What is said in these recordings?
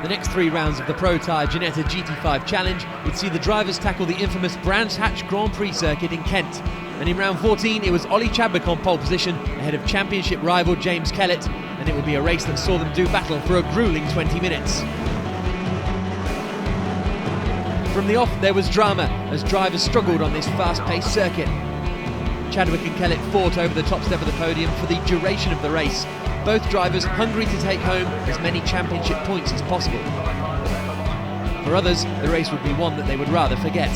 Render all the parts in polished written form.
The next 3 rounds of the Pro Tyre Ginetta GT5 Challenge would see the drivers tackle the infamous Brands Hatch Grand Prix circuit in Kent. And in round 14 it was Ollie Chadwick on pole position ahead of championship rival James Kellett, and it would be a race that saw them do battle for a gruelling 20 minutes. From the off there was drama as drivers struggled on this fast-paced circuit. Chadwick and Kellett fought over the top step of the podium for the duration of the race, both drivers hungry to take home as many championship points as possible. For others, the race would be one that they would rather forget.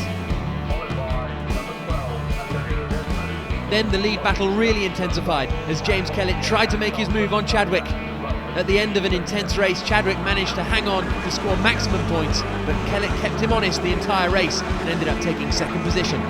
Then the lead battle really intensified as James Kellett tried to make his move on Chadwick. At the end of an intense race, Chadwick managed to hang on to score maximum points, but Kellett kept him honest the entire race and ended up taking second position.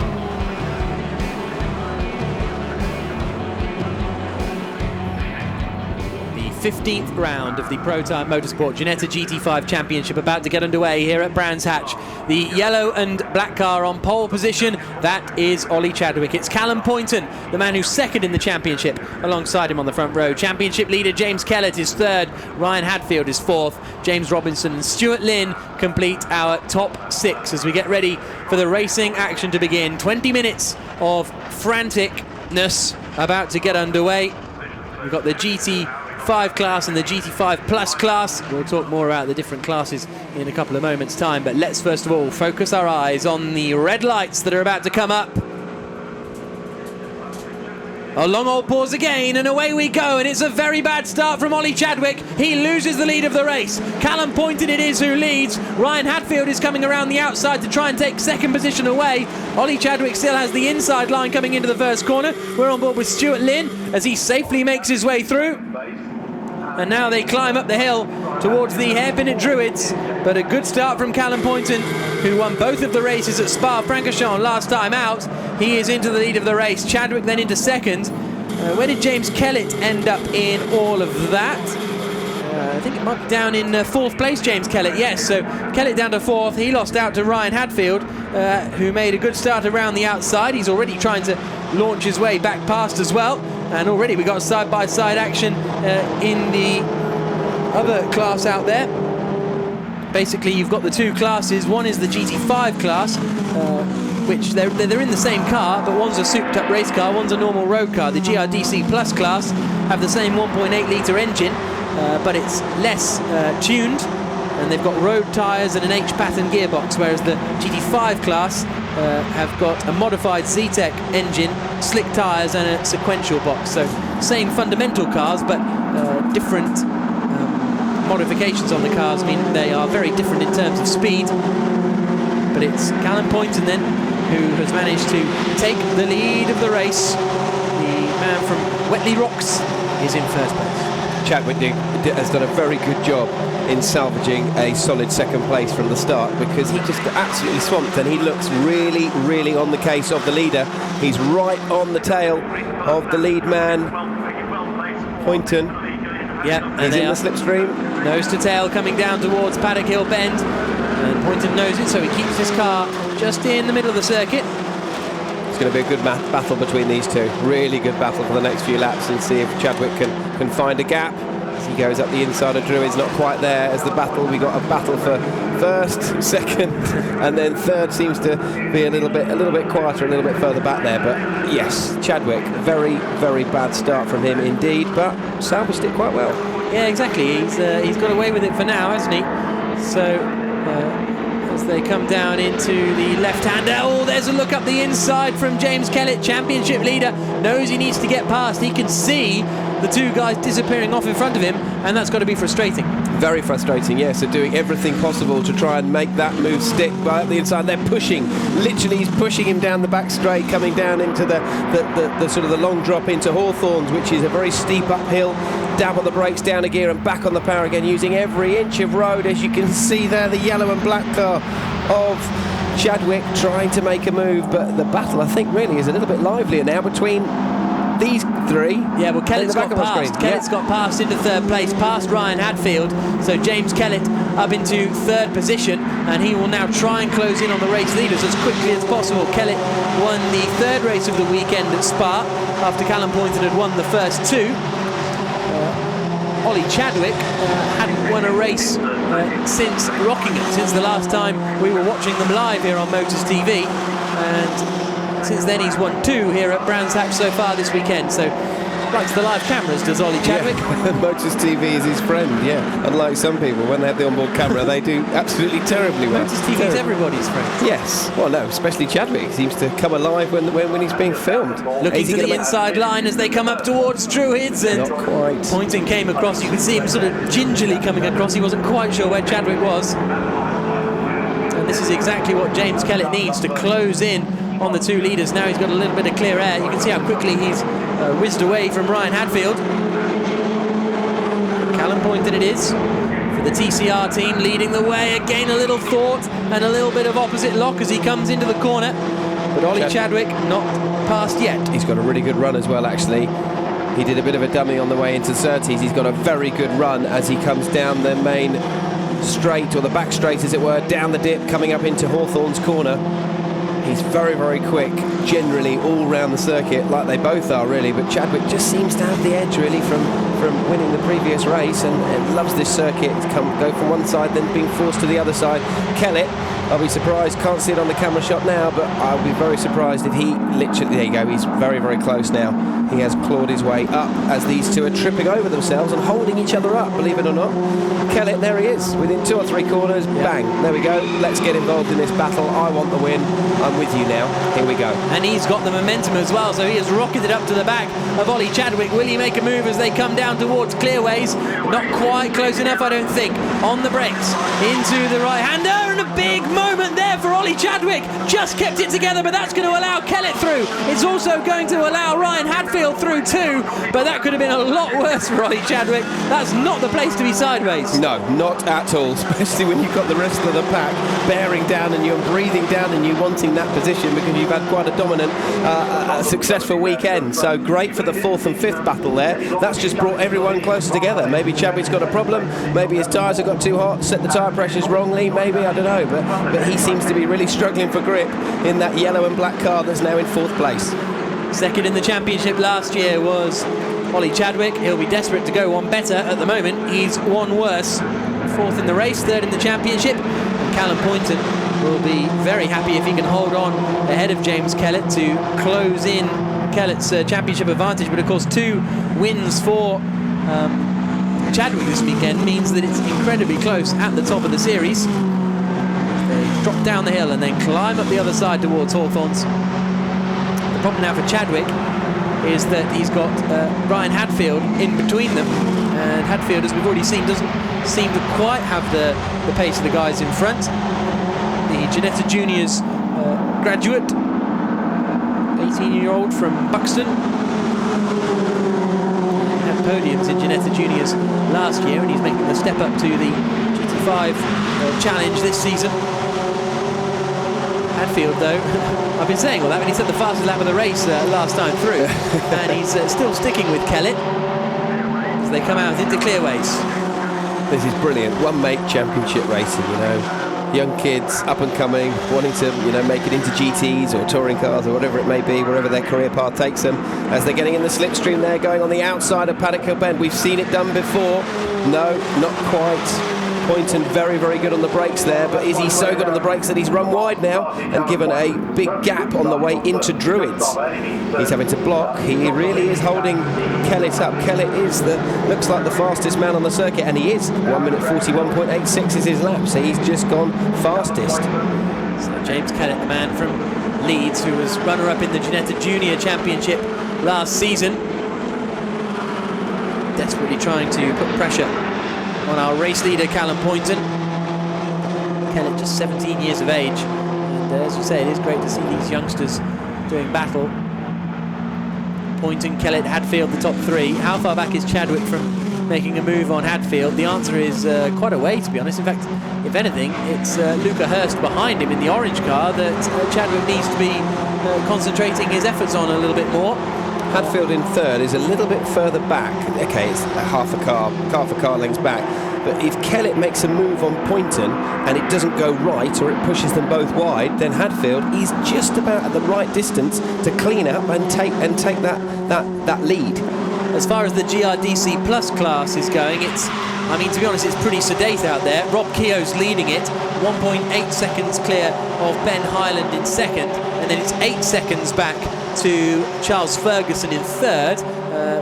15th round of the Pro Tyre Motorsport Ginetta GT5 Championship about to get underway here at Brands Hatch. The yellow and black car on pole position, that is Ollie Chadwick. It's Callum Poynton, the man who's second in the championship, alongside him on the front row. Championship leader James Kellett is third, Ryan Hadfield is fourth, James Robinson and Stuart Lynn complete our top 6 as we get ready for the racing action to begin. 20 minutes of franticness about to get underway. We've got the GT5 class and the GT5 Plus class. We'll talk more about the different classes in a couple of moments' time, but let's first of all focus our eyes on the red lights that are about to come up. A long old pause again, and away we go, and it's a very bad start from Ollie Chadwick. He loses the lead of the race. Callum Poynton it is who leads. Ryan Hadfield is coming around the outside to try and take second position away. Ollie Chadwick still has the inside line coming into the first corner. We're on board with Stuart Lynn as he safely makes his way through. And now they climb up the hill towards the hairpin at Druids, but a good start from Callum Poynton, who won both of the races at Spa-Francorchamps last time out. He is into the lead of the race. Chadwick then into second. Where did James Kellett end up in all of that? I think it might be down in fourth place, James Kellett. Yes, so Kellett down to fourth. He lost out to Ryan Hadfield, who made a good start around the outside. He's already trying to launch his way back past as well. And already we got side-by-side action in the other class out there. Basically, you've got the two classes. One is the GT5 class, which they're in the same car, but one's a souped-up race car, one's a normal road car. The GRDC Plus class have the same 1.8 litre engine, but it's less tuned, and they've got road tyres and an H-pattern gearbox, whereas the GT5 class have got a modified Z-Tech engine, slick tyres and a sequential box. So same fundamental cars, but different modifications on the cars mean they are very different in terms of speed. But it's Callum Poynton then who has managed to take the lead of the race. The man from Wetley Rocks is in first place. Chadwick has done a very good job in salvaging a solid second place from the start, because he just absolutely swamped, and he looks really, really on the case of the leader. He's right on the tail of the lead man, Poynton. Yeah, he's in the slipstream. Nose to tail coming down towards Paddock Hill Bend, and Poynton knows it, so he keeps his car just in the middle of the circuit. It's going to be a good battle between these two. Really good battle for the next few laps, and see if Chadwick can find a gap. As he goes up the inside of Druids, not quite there. As the battle, we got a battle for first, second, and then third seems to be a little bit quieter, a little bit further back there. But yes, Chadwick, very, very bad start from him indeed, but salvaged it quite well. Yeah, exactly. He's got away with it for now, hasn't he? So as they come down into the left-hander, oh, there's a look up the inside from James Kellett, championship leader, knows he needs to get past. He can see the two guys disappearing off in front of him, and that's got to be frustrating. Very frustrating, yes. They're doing everything possible to try and make that move stick. But at the inside, they're pushing. Literally, he's pushing him down the back straight, coming down into the sort of the long drop into Hawthorns, which is a very steep uphill. Dab on the brakes, down a gear, and back on the power again, using every inch of road. As you can see there, the yellow and black car of Chadwick trying to make a move. But the battle, I think, really is a little bit livelier now between these three. Yeah, well, Kellett's got past. Kellett's got past into third place, past Ryan Hadfield. So James Kellett up into third position, and he will now try and close in on the race leaders as quickly as possible. Kellett won the third race of the weekend at Spa after Callum Poynton had won the first two. Ollie Chadwick hadn't won a race since Rockingham, since the last time we were watching them live here on Motors TV, and since then he's won 2 here at Brands Hatch so far this weekend. So likes the live cameras, does Ollie Chadwick? Yeah. Motors TV is his friend, yeah. Unlike some people, when they have the onboard camera, they do absolutely terribly well. Motors TV is everybody's friend. Yes. Well, no, especially Chadwick. He seems to come alive when he's being filmed. Looking to the inside line as they come up towards Druids, and not quite. Poynton came across. You could see him sort of gingerly coming across. He wasn't quite sure where Chadwick was. And this is exactly what James Kellett needs to close in on the 2 leaders. Now he's got a little bit of clear air. You can see how quickly he's whizzed away from Ryan Hadfield. Callum Poynton it is for the TCR team, leading the way. Again, a little thought and a little bit of opposite lock as he comes into the corner. But Ollie Chadwick not past yet. He's got a really good run as well, actually. He did a bit of a dummy on the way into Surtees. He's got a very good run as he comes down the main straight, or the back straight as it were, down the dip, coming up into Hawthorne's corner. He's very, very quick, generally all round the circuit, like they both are really, but Chadwick just seems to have the edge really from winning the previous race, and loves this circuit. He's go from one side, then being forced to the other side. Kellett, I'll be surprised, can't see it on the camera shot now, but I'll be very surprised if he literally, there you go, he's very, very close now. He has clawed his way up as these two are tripping over themselves and holding each other up, believe it or not. Kellett, there he is, within 2 or 3 corners, bang, there we go. Let's get involved in this battle. I want the win. I'm with you now. Here we go. And he's got the momentum as well, so he has rocketed up to the back of Ollie Chadwick. Will he make a move as they come down towards Clearways? Not quite close enough, I don't think. On the brakes, into the right-hander, and a big moment there for Ollie Chadwick. Just kept it together, but that's going to allow Kellett through. It's also going to allow Ryan Hadfield through too, but that could have been a lot worse for Ollie Chadwick. That's not the place to be sideways. No, not at all, especially when you've got the rest of the pack bearing down and you're breathing down and you wanting that position because you've had quite a dominant, successful weekend. So great for the 4th and 5th battle there. That's just brought everyone closer together. Maybe Chadwick's got a problem, maybe his tyres have got too hot, set the tyre pressures wrongly, maybe, I don't know, but he seems to be really struggling for grip in that yellow and black car that's now in 4th place. Second in the championship last year was Ollie Chadwick. He'll be desperate to go one better. At the moment, he's one worse. 4th in the race, 3rd in the championship. And Callum Poynton will be very happy if he can hold on ahead of James Kellett to close in Kellett's championship advantage. But of course, 2 wins for Chadwick this weekend means that it's incredibly close at the top of the series. They drop down the hill and then climb up the other side towards Hawthorne's. The problem now for Chadwick is that he's got Ryan Hadfield in between them, and Hadfield, as we've already seen, doesn't seem to quite have the pace of the guys in front. The Ginetta Juniors graduate, 18-year-old from Buxton, had podiums in Ginetta Juniors last year, and he's making the step up to the GT5 challenge this season. Hadfield, though, I've been saying all that, but he said the fastest lap of the race last time through, and he's still sticking with Kellett as they come out into Clearways. This is brilliant. One-make championship racing, you know. Young kids, up and coming, wanting to, you know, make it into GTs or touring cars or whatever it may be, wherever their career path takes them. As they're getting in the slipstream there, going on the outside of Paddock Hill Bend. We've seen it done before. No, not quite. Poynton very, very good on the brakes there, but is he so good on the brakes that he's run wide now and given a big gap on the way into Druids? He's having to block. He really is holding Kellett up. Kellett is looks like the fastest man on the circuit, and he is. 1 minute 41.86 is his lap, so he's just gone fastest. So James Kellett, the man from Leeds, who was runner-up in the Ginetta Junior Championship last season, desperately trying to put pressure on our race leader Callum Poynton. Kellett just 17 years of age, and as you say, it is great to see these youngsters doing battle. Poynton, Kellett, Hadfield, the top 3. How far back is Chadwick from making a move on Hadfield? The answer is quite a way, to be honest. In fact, if anything, it's Luca Hurst behind him in the orange car that Chadwick needs to be concentrating his efforts on a little bit more. Hadfield in 3rd is a little bit further back. Okay, it's half a car lengths back. But if Kellett makes a move on Poynton and it doesn't go right, or it pushes them both wide, then Hadfield is just about at the right distance to clean up and take that lead. As far as the GRDC Plus class is going, it's I mean, to be honest, it's pretty sedate out there. Rob Keogh's leading it, 1.8 seconds clear of Ben Hyland in second, and then it's 8 seconds back to Charles Ferguson in third,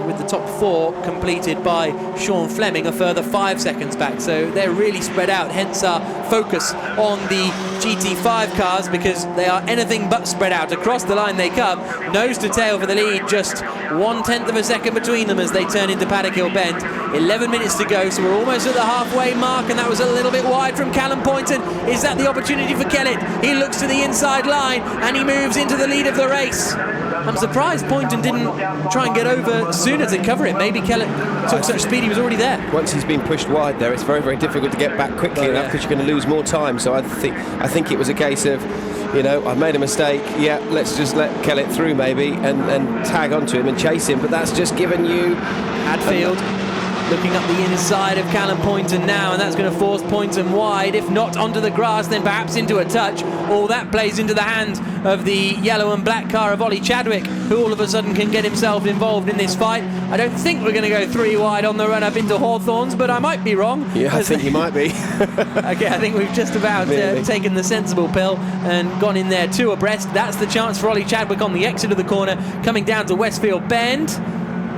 with the top 4 completed by Sean Fleming, a further 5 seconds back. So they're really spread out, hence our focus on the GT5 cars, because they are anything but spread out. Across the line they come, nose to tail for the lead, just 1/10 of a second between them as they turn into Paddock Hill Bend. 11 minutes to go, so we're almost at the halfway mark, and that was a little bit wide from Callum Poynton. Is that the opportunity for Kellett? He looks to the inside line, and he moves into the lead of the race. I'm surprised Poynton didn't try and get over sooner to cover it. Maybe Kellett took such speed, he was already there. Once he's been pushed wide there, it's very, very difficult to get back quickly enough, because you're going to lose more time. So I think it was a case of, you know, I've made a mistake, yeah, let's just let Kellett through maybe and tag onto him and chase him. But that's just given you... Hadfield looking up the inside of Callum Poynton now, and that's going to force Poynton wide, if not onto the grass, then perhaps into a touch. All that plays into the hand of the yellow and black car of Ollie Chadwick, who all of a sudden can get himself involved in this fight. I don't think we're going to go 3 wide on the run up into Hawthorns, but I might be wrong. Yeah, I think you might be. Okay, I think we've just about taken the sensible pill and gone in there 2 abreast. That's the chance for Ollie Chadwick on the exit of the corner, coming down to Westfield Bend.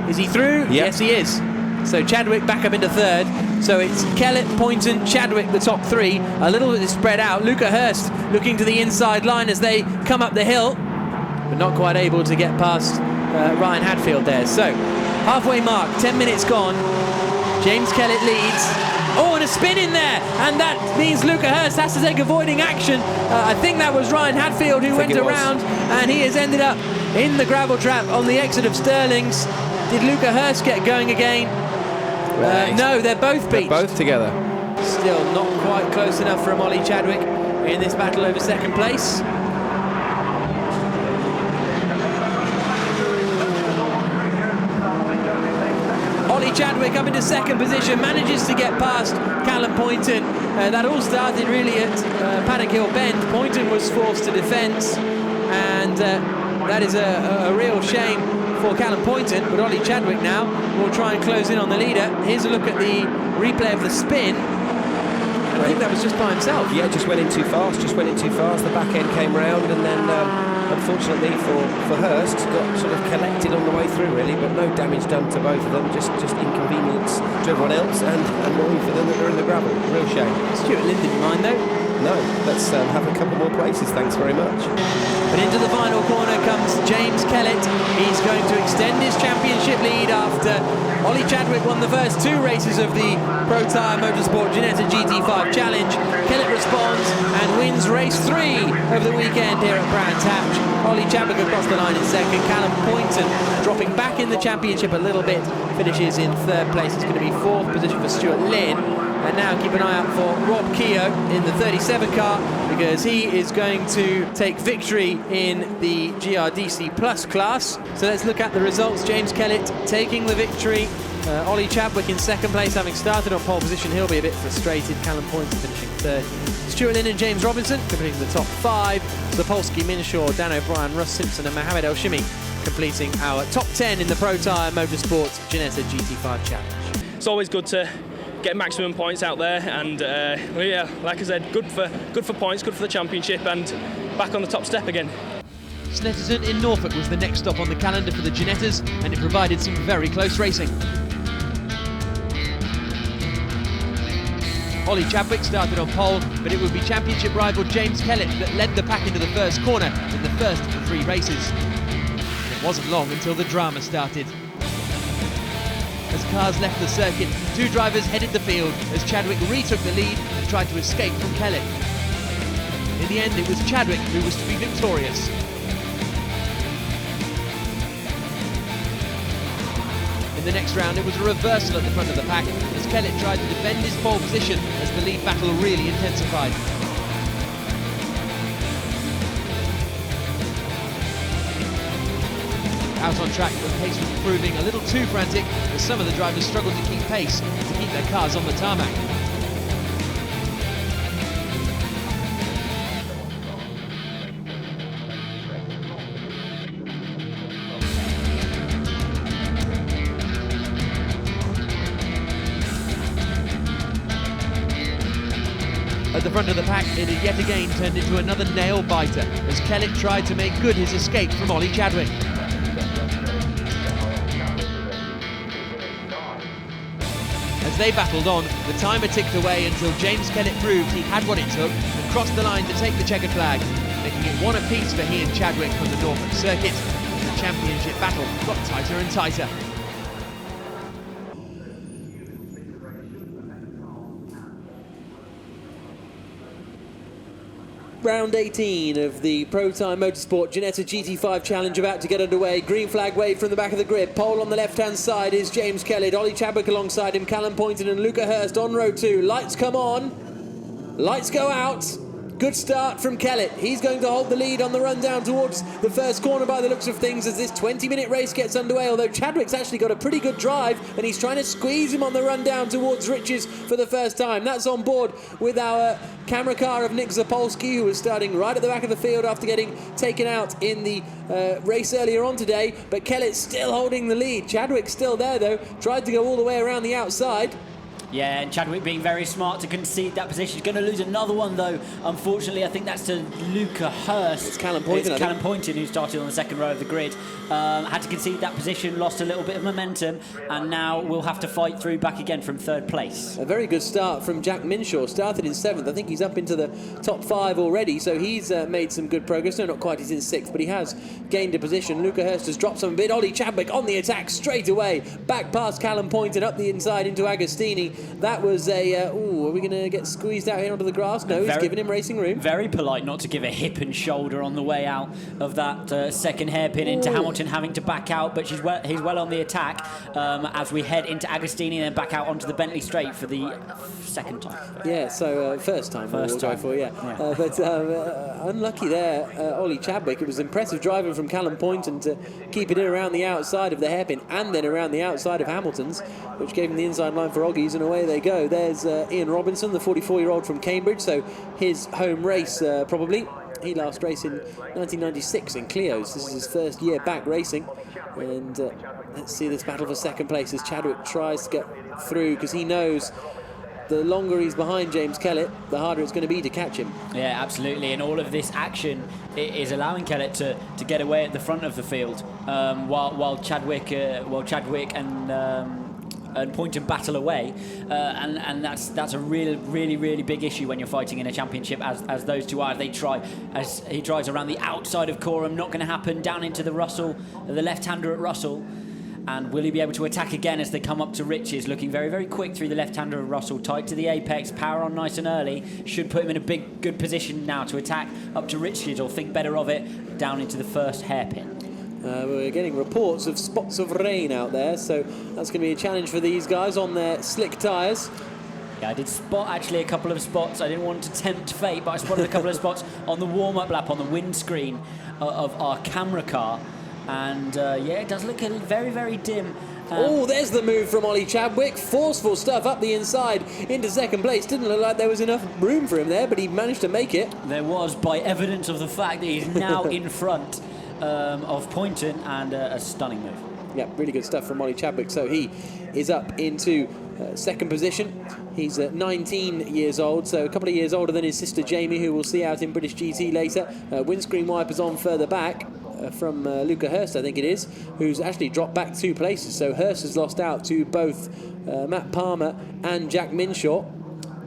Is he through? Yep. Yes, he is. So Chadwick back up into third. So it's Kellett, Poynton, Chadwick, the top 3. A little bit spread out. Luca Hurst looking to the inside line as they come up the hill, but not quite able to get past Ryan Hadfield there. So halfway mark, 10 minutes gone. James Kellett leads. Oh, and a spin in there, and that means Luca Hurst has to take avoiding action. I think that was Ryan Hadfield who went around, and he has ended up in the gravel trap on the exit of Stirling's. Did Luca Hurst get going again? No, they're both beached. They're both together. Still not quite close enough for Ollie Chadwick in this battle over second place. Ollie Chadwick up into second position, manages to get past Callum Poynton. That all started really at Paddock Hill Bend. Poynton was forced to defence, and that is a real shame for Callum Poynton, but Ollie Chadwick now will try and close in on the leader. Here's a look at the replay of the spin. I think that was just by himself. Yeah, just went in too fast, The back end came round, and then unfortunately for Hurst, got sort of collected on the way through really, but no damage done to both of them, just inconvenience to everyone else, and annoying for them that they're in the gravel. Real shame. Stuart Lind didn't mind though. No, let's have a couple more places, thanks very much. But into the final corner comes James Kellett. He's going to extend his championship lead after Ollie Chadwick won the first 2 races of the Pro Tyre Motorsport Ginetta GT5 Challenge. Kellett responds and wins race 3 of the weekend here at Brands Hatch. Ollie Chadwick across the line in second. Callum Poynton dropping back in the championship a little bit, finishes in third place. It's going to be 4th position for Stuart Lynn. And now keep an eye out for Rob Keogh in the 37 car, because he is going to take victory in the GRDC Plus class. So let's look at the results. James Kellett taking the victory. Ollie Chadwick in second place, having started on pole position. He'll be a bit frustrated. Callum Poynton finishing third. Stuart Lynn and James Robinson completing the top 5. Zapolsky, Minshaw, Dan O'Brien, Russ Simpson and Mohamed El Shimi completing our top 10 in the Pro Tyre Motorsport Ginetta GT5 Challenge. It's always good to get maximum points out there, and well, yeah, like I said, good for points, good for the championship, and back on the top step again. Snetterton in Norfolk was the next stop on the calendar for the Ginettas, and it provided some very close racing. Ollie Chadwick started on pole, but it would be championship rival James Kellett that led the pack into the first corner in the first of the 3 races. It wasn't long until the drama started. As cars left the circuit, 2 drivers headed the field as Chadwick retook the lead and tried to escape from Kellett. In the end, it was Chadwick who was to be victorious. In the next round, it was a reversal at the front of the pack as Kellett tried to defend his pole position as the lead battle really intensified. Out on track, the pace was proving a little too frantic as some of the drivers struggled to keep pace to keep their cars on the tarmac. At the front of the pack, it had yet again turned into another nail-biter as Kellett tried to make good his escape from Ollie Chadwick. As they battled on, the timer ticked away until James Kellett proved he had what it took and crossed the line to take the checkered flag, making it one apiece for he and Chadwick from the Norfolk circuit. The championship battle got tighter and tighter. Round 18 of the Pro Time Motorsport Ginetta GT5 Challenge about to get underway. Green flag wave from the back of the grid. Pole on the left-hand side is James Kellett. Ollie Chadwick alongside him. Callum Poynton and Luca Hurst on row 2. Lights come on. Lights go out. Good start from Kellett. He's going to hold the lead on the run down towards the first corner by the looks of things as this 20-minute race gets underway, although Chadwick's actually got a pretty good drive and he's trying to squeeze him on the run down towards Riches for the first time. That's on board with our camera car of Nick Zapolsky, who was starting right at the back of the field after getting taken out in the race earlier on today, but Kellett's still holding the lead. Chadwick's still there though, tried to go all the way around the outside. Yeah, and Chadwick being very smart to concede that position. He's going to lose another one, though. Unfortunately, I think that's to Luca Hurst. It's Callum Poynton. It's Callum Poynton, who started on the second row of the grid. Had to concede that position, lost a little bit of momentum, and now we'll have to fight through back again from third place. A very good start from Jack Minshaw. Started in 7th. I think he's up into the top 5 already, so he's made some good progress. No, not quite. He's in 6th, but he has gained a position. Luca Hurst has dropped some a bit. Ollie Chadwick on the attack straight away. Back past Callum Poynton, up the inside into Agostini. That was a... are we going to get squeezed out here onto the grass? No, he's giving him racing room. Very polite not to give a hip and shoulder on the way out of that second hairpin into Hamilton, having to back out, but he's well on the attack as we head into Agostini and then back out onto the Bentley Straight for the second time. Yeah, so first time. First time. Go for, yeah. But unlucky there, Ollie Chadwick. It was impressive driving from Callum Poynton to keep it in around the outside of the hairpin and then around the outside of Hamilton's, which gave him the inside line for Oggies, and away they go. There's Ian Robinson, the 44-year-old from Cambridge, so his home race probably. He last raced in 1996 in Clio's. This is his first year back racing. And let's see this battle for second place as Chadwick tries to get through, because he knows the longer he's behind James Kellett, the harder it's going to be to catch him. Yeah, absolutely. And all of this action is allowing Kellett to get away at the front of the field, while Chadwick and Poynton battle away, and that's a really big issue when you're fighting in a championship, as those two are. They try, as he drives around the outside of Coram, not going to happen, down into the Russell, the left-hander at Russell. And will he be able to attack again as they come up to Riches, looking very quick through the left-hander of Russell, tight to the apex, power on nice and early, should put him in a good position now to attack up to Riches, or think better of it, down into the first hairpin. We're getting reports of spots of rain out there, so that's going to be a challenge for these guys on their slick tyres. Yeah, I did spot actually a couple of spots. I didn't want to tempt fate, but I spotted a couple of spots on the warm-up lap on the windscreen of our camera car. And yeah, it does look very dim. Oh, there's the move from Ollie Chadwick. Forceful stuff up the inside into second place. Didn't look like there was enough room for him there, but he managed to make it. There was, by evidence of the fact that he's now in front of Poynton, and a stunning move. Yeah, really good stuff from Ollie Chadwick. So he is up into second position. He's 19 years old, so a couple of years older than his sister Jamie, who we'll see out in British GT later. Windscreen wipers on further back from Luca Hurst, I think it is, who's actually dropped back 2 places. So Hurst has lost out to both Matt Palmer and Jack Minshaw.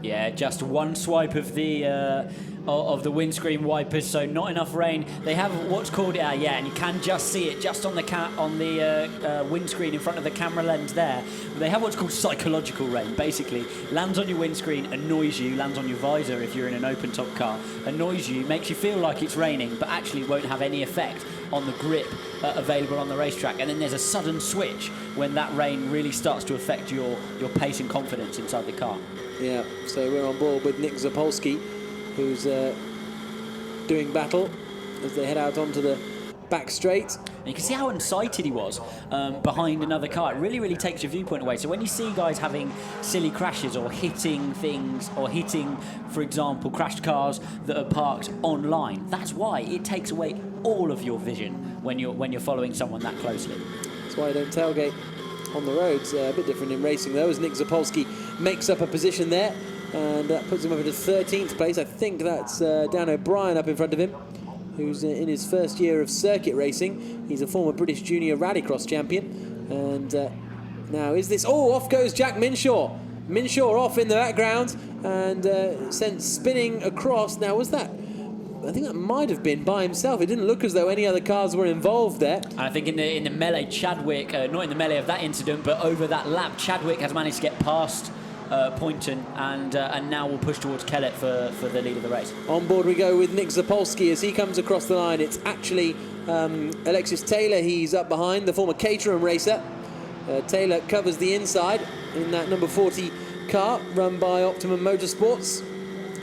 Yeah, just one swipe of the windscreen wipers, so not enough rain. They have what's called and you can just see it just on the windscreen in front of the camera lens there. They have what's called psychological rain. Basically, lands on your windscreen, annoys you, lands on your visor if you're in an open top car, annoys you, makes you feel like it's raining, but actually won't have any effect on the grip available on the racetrack. And then there's a sudden switch when that rain really starts to affect your pace and confidence inside the car. Yeah, so we're on board with Nick Zapolsky, who's doing battle as they head out onto the back straight. And you can see how unsighted he was behind another car. It really takes your viewpoint away. So when you see guys having silly crashes or hitting things, or hitting, for example, crashed cars that are parked online, that's why it takes away all of your vision when you're following someone that closely. That's why I don't tailgate on the roads. A bit different in racing though, as Nick Zapolsky makes up a position there. and that puts him up into 13th place. I think that's Dan O'Brien up in front of him, who's in his first year of circuit racing. He's a former British junior rallycross champion. And now is this... Oh, off goes Jack Minshaw. Minshaw off in the background and sent spinning across. Now, was that... I think that might have been by himself. It didn't look as though any other cars were involved there. And I think in the melee, Chadwick, not in the melee of that incident, but over that lap, Chadwick has managed to get past Poynton and now will push towards Kellett for the lead of the race. On board we go with Nick Zapolsky as he comes across the line. It's actually Alexis Taylor he's up behind, the former Caterham racer. Taylor covers the inside in that number 40 car run by Optimum Motorsports.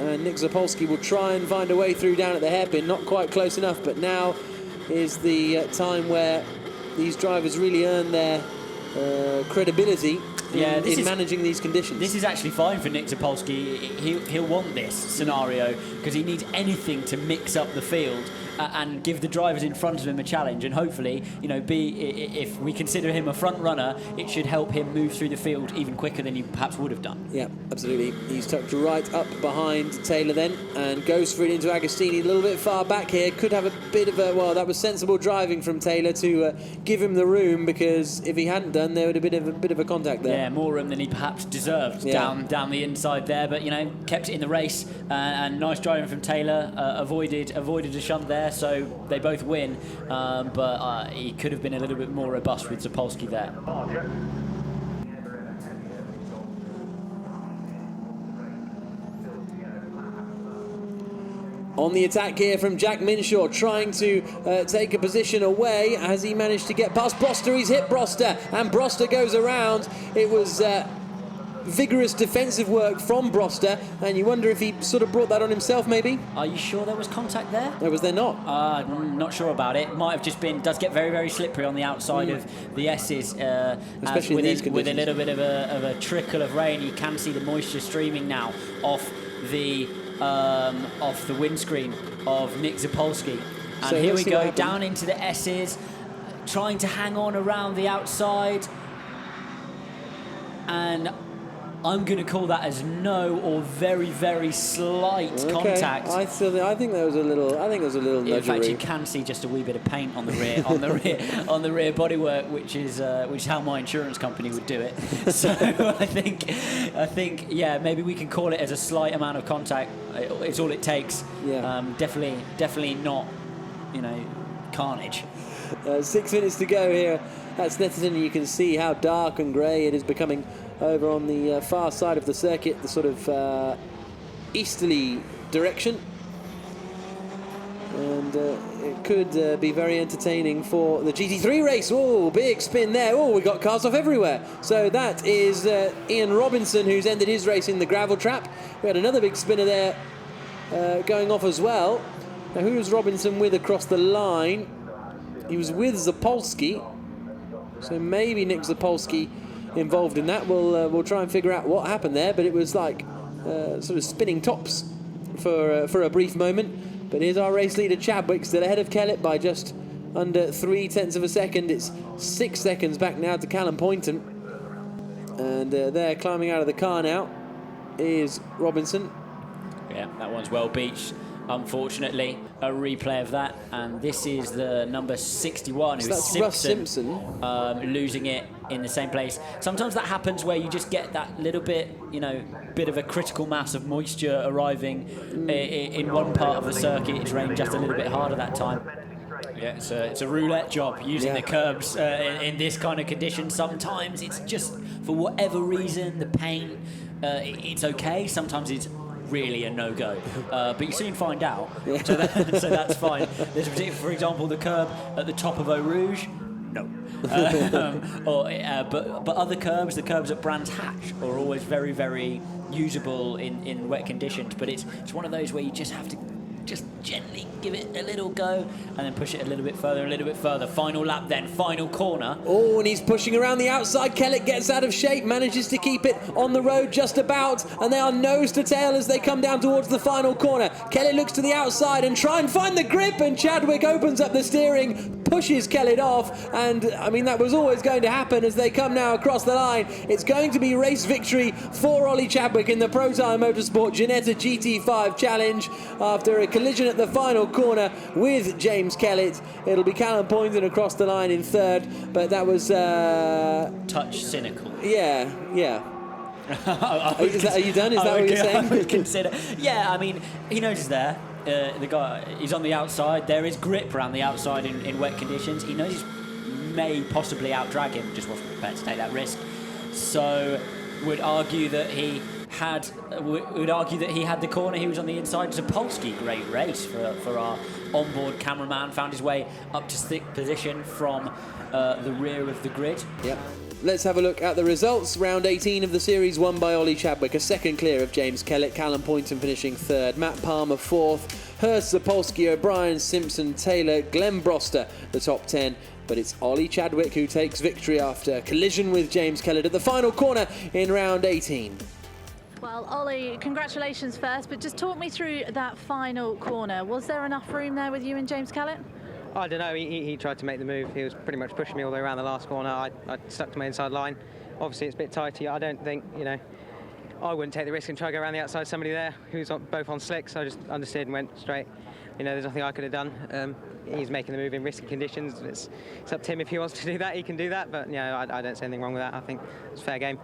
And Nick Zapolsky will try and find a way through down at the hairpin. Not quite close enough, but now is the time where these drivers really earn their credibility in managing these conditions. This is actually fine for Nick Zapolsky. He'll want this scenario because he needs anything to mix up the field and give the drivers in front of him a challenge, and hopefully, if we consider him a front runner, it should help him move through the field even quicker than he perhaps would have done. Yeah, absolutely. He's tucked right up behind Taylor then and goes for it into Agostini a little bit far back here. Could have a bit of a... Well, that was sensible driving from Taylor to give him the room, because if he hadn't done, there would have been a bit of a contact there. Yeah, more room than he perhaps deserved down the inside there, but kept it in the race, and nice driving from Taylor. Avoided a shunt there, so they both win, but he could have been a little bit more robust with Zapolsky there. On the attack here from Jack Minshaw, trying to take a position away. Has he managed to get past Broster? He's hit Broster, and Broster goes around. It was vigorous defensive work from Broster, and you wonder if he sort of brought that on himself, maybe? Are you sure there was contact there? Or was there not? Not sure about it. Might have just been... Does get very, very slippery on the outside of the S's. Especially in these conditions. With a little bit of a trickle of rain, you can see the moisture streaming now off the windscreen of Nick Zapolsky. And so here we go, down into the S's, trying to hang on around the outside. And I'm going to call that as no or very, very slight contact. I think there was a little. I think there was a little nudgery. In fact, you can see just a wee bit of paint on the rear, on the rear bodywork, which is how my insurance company would do it. So I think, yeah, maybe we can call it as a slight amount of contact. It's all it takes. Yeah. Definitely not, carnage. 6 minutes to go here at Snetterton. You can see how dark and grey it is becoming over on the far side of the circuit, the sort of easterly direction. And it could be very entertaining for the GT3 race. Oh, big spin there. Oh, we got cars off everywhere. So that is Ian Robinson, who's ended his race in the gravel trap. We had another big spinner there going off as well. Now, who was Robinson with across the line? He was with Zapolsky. So maybe Nick Zapolsky involved in that. We'll try and figure out what happened there, but it was like sort of spinning tops for a brief moment. But here's our race leader Chadwick, still ahead of Kellett by just under 0.3 of a second. It's 6 seconds back now to Callum Poynton, and there climbing out of the car now is Robinson. Yeah, that one's well beached. Unfortunately, a replay of that, and this is the number 61, who is Simpson, losing it in the same place. Sometimes that happens where you just get that little bit, bit of a critical mass of moisture arriving in one part of the circuit. It's rained just a little bit harder that time. Yeah, it's a roulette job using the curbs in this kind of condition. Sometimes it's just, for whatever reason, the paint, it's okay. Sometimes it's really a no-go, but you soon find out. So that's fine. There's for example the curb at the top of Eau Rouge, no. But other curbs, the curbs at Brands Hatch, are always very, very usable in wet conditions. But it's one of those where you just have to just gently give it a little go and then push it a little bit further. Final lap then, final corner. Oh, and he's pushing around the outside. Kellett gets out of shape, manages to keep it on the road just about, and they are nose to tail as they come down towards the final corner. Kellett looks to the outside and try and find the grip, and Chadwick opens up the steering, pushes Kellett off, and I mean that was always going to happen as they come now across the line. It's going to be race victory for Ollie Chadwick in the Pro Tire Motorsport Ginetta GT5 Challenge after a collision at the final corner with James Kellett. It'll be Callum Poynton across the line in third, but that was touch cynical. Yeah. Are you done? Is that what you're saying? I would consider. Yeah, I mean, he knows he's there. The guy, he's on the outside. There is grip around the outside in wet conditions. He knows he may possibly outdrag him, just wasn't prepared to take that risk. So, would argue that he had the corner. He was on the inside. Zapolsky, great race for our onboard cameraman. Found his way up to sixth position from the rear of the grid. Yep. Let's have a look at the results. Round 18 of the series won by Ollie Chadwick, a second clear of James Kellett, Callum Poynton finishing third, Matt Palmer fourth, Hurst, Zapolsky, O'Brien, Simpson, Taylor, Glenn Broster, the top 10. But it's Ollie Chadwick who takes victory after a collision with James Kellett at the final corner in round 18. Well, Ollie, congratulations first, but just talk me through that final corner. Was there enough room there with you and James Kellett? I don't know, he tried to make the move. He was pretty much pushing me all the way around the last corner. I stuck to my inside line. Obviously, it's a bit tighty. I don't think, I wouldn't take the risk and try to go around the outside somebody there who's both on slicks. I just understood and went straight. There's nothing I could have done. He's making the move in risky conditions. It's up to him if he wants to do that, he can do that. But, I don't see anything wrong with that. I think it's fair game.